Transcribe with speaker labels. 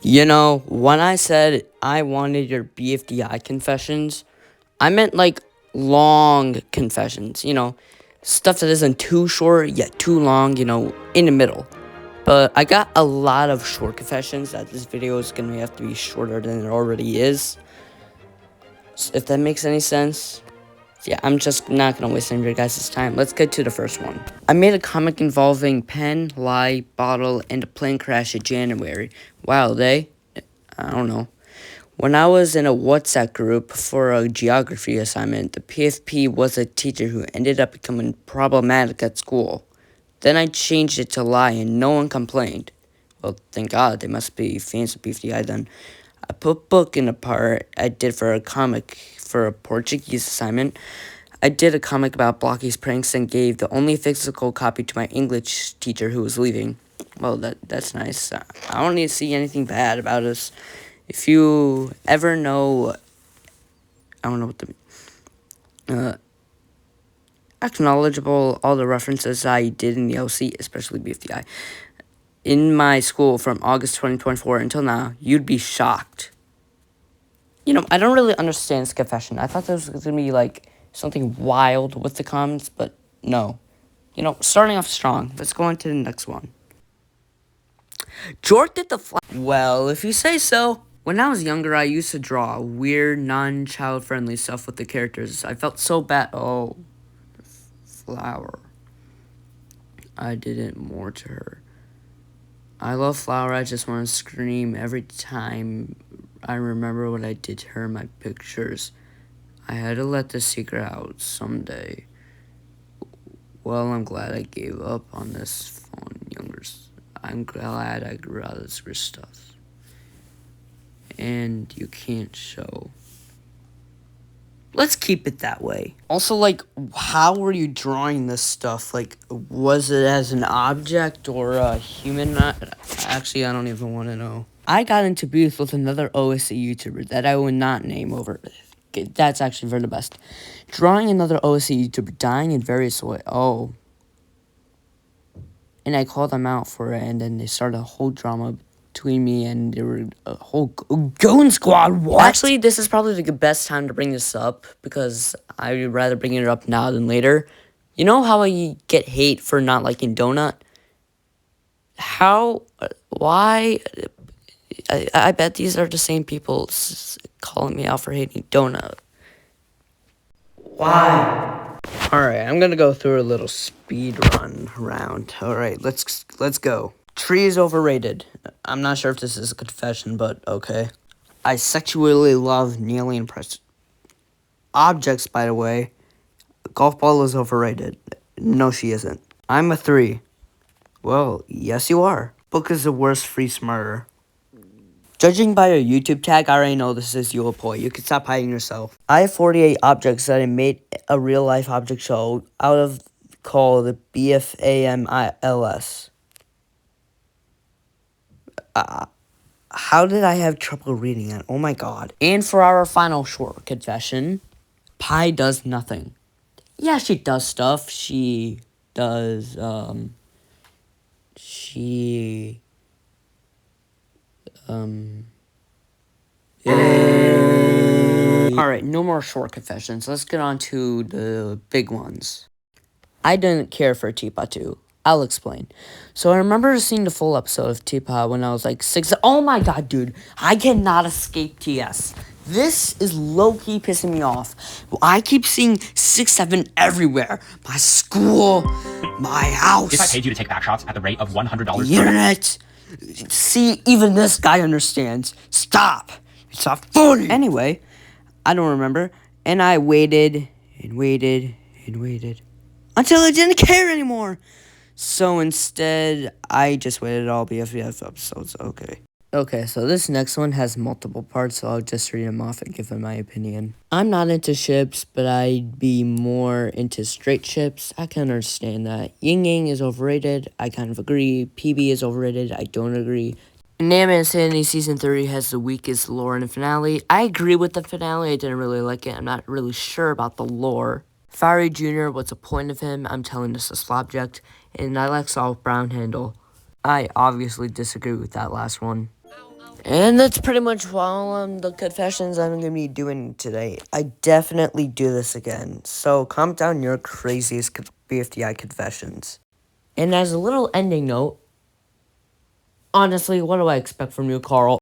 Speaker 1: When I said I wanted your BFDI confessions, I meant like long confessions, stuff that isn't too short yet too long, in the middle. But I got a lot of short confessions that this video is going to have to be shorter than it already is. If that makes any sense. Yeah, I'm just not going to waste any of your guys' time. Let's get to the first one. I made a comic involving pen, lie, bottle, and a plane crash in January. Wow, I don't know. When I was in a WhatsApp group for a geography assignment, the PFP was a teacher who ended up becoming problematic at school. Then I changed it to lie and no one complained. Well, thank God, they must be fans of BFDI then. I put book in the part I did for a comic for a Portuguese assignment. I did a comic about Blocky's pranks and gave the only physical copy to my English teacher who was leaving. Well, that's nice. I don't need to see anything bad about us. If you ever know, I don't know what acknowledgeable all the references I did in the LC, especially BFDI, in my school from August 2024 until now, you'd be shocked. I don't really understand this confession. I thought this was going to be, like, something wild with the comments, but no. Starting off strong. Let's go on to the next one. Jork did the Well, if you say so. When I was younger, I used to draw weird, non-child-friendly stuff with the characters. I felt so bad. Oh, Flower. I did it more to her. I love Flower. I just want to scream every time I remember what I did to her in my pictures. I had to let the secret out someday. Well, I'm glad I gave up on this phone, youngers. I'm glad I grew out of this weird stuff. And you can't show. Let's keep it that way. Also, how were you drawing this stuff? Was it as an object or a human? Actually, I don't even want to know. I got into beef with another OSC YouTuber that I would not name over. That's actually for the best. Drawing another OSC YouTuber dying in various ways. Oh. And I called them out for it, and then they started a whole drama between me and there were a whole goon squad. What? Actually, this is probably the best time to bring this up because I would rather bring it up now than later. You know how I get hate for not liking Donut? Why? I bet these are the same people calling me out for hating Donut. Why? Alright, I'm gonna go through a little speed run round. Alright, let's go. Tree is overrated. I'm not sure if this is a confession, but okay. I sexually love kneeling and press objects, by the way. Golf ball is overrated. No, she isn't. I'm a 3. Well, yes you are. Book is the worst free smarter. Judging by your YouTube tag, I already know this is you, boy. You can stop hiding yourself. I have 48 objects that I made a real-life object show out of called BFAMILS. How did I have trouble reading it? Oh my god. And for our final short confession, Pi does nothing. Yeah, she does stuff. She does, Alright, no more short confessions. Let's get on to the big ones. I didn't care for Teapot 2. I'll explain. So I remember seeing the full episode of Teapot when I was like 6. Oh my god, dude. I cannot escape TS. This is low-key pissing me off. I keep seeing 6-7 everywhere. My school, my house.
Speaker 2: If I paid you to take back shots at the rate of $100
Speaker 1: the internet. See, even this guy understands. Stop. It's not funny. Anyway, I don't remember. And I waited and waited and waited until I didn't care anymore. So instead, I just waited all BFF episodes. Okay, so this next one has multiple parts, so I'll just read them off and give them my opinion. I'm not into ships, but I'd be more into straight ships. I can understand that. Yin Yang is overrated. I kind of agree. PB is overrated. I don't agree. Nam Insanity Season 3 has the weakest lore in the finale. I agree with the finale. I didn't really like it. I'm not really sure about the lore. Fiery Jr., what's the point of him? I'm telling this a slapjack. And I like Soft Brown Handle. I obviously disagree with that last one. And that's pretty much all the confessions I'm going to be doing today. I definitely do this again. So comment down your craziest BFDI confessions. And as a little ending note, honestly, what do I expect from you, Carl?